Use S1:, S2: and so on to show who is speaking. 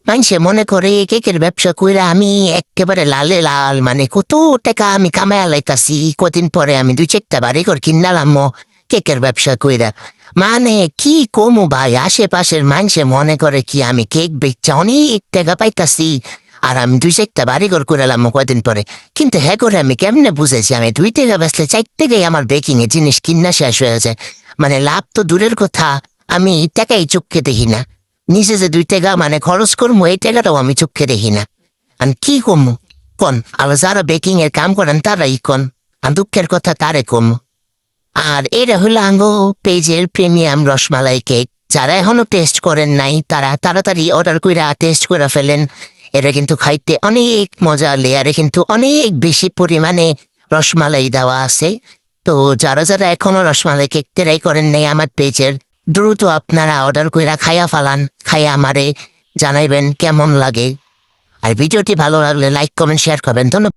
S1: মানুষে মনে করে কেকের ব্যবসা কইরা আমি একেবারে লালে লাল, মানে কত টাকা আমি কামায়া লাইতাছি। কদিন পরে আমি 2-4টা বাড়িঘর কিনালাম কেকের ব্যবসা কইরা। মানে কি কমু ভাই, আশেপাশের মানুষে মনে করে কি আমি কেক বেচা অনেক টাকা পাইতাছি, আর আমি 2-4টা বাড়িঘর কইরালাম কয়দিন পরে। কিন্তু হ্যাঁ করে আমি কেমনে বুঝেছি আমি 2 টাকা বেচলে 4 টাকাই আমার বেকিং এ জিনিস কিনা শেষ হয়ে যায়। মানে লাভ তো দূরের কথা, আমি টাকাই চোখে দেখি না। নিজে যে 2 টাকা মানে খরচ করবো এই টাকাটাও আমি চোখে দেখি না। আর কি কমু কোন, আর যারা বেকিং এর কাম করেন তারাই কোন, আর দুঃখের কথা তারে কম। আর এটা হলো আঙ্গো পেজের প্রিমিয়াম রসমালাই কেক। যারা এখনো টেস্ট করেন নাই তারা তাড়াতাড়ি অর্ডার কইরা টেস্ট করে ফেলেন। এটা কিন্তু খাইতে অনেক মজা, লেয়ারে কিন্তু অনেক বেশি পরিমাণে রসমালাই দেওয়া আছে। তো যারা যারা এখনো রসমালাই কেক ট্রাই করেন নাই আমার পেজের, দ্রুত আপনারা অর্ডার কইরা খাইয়া ফালান, খাইয়া আমারে জানাইবেন কেমন লাগে। আর ভিডিওটি ভালো লাগলে লাইক কমেন্ট শেয়ার করবেন। ধন্যবাদ।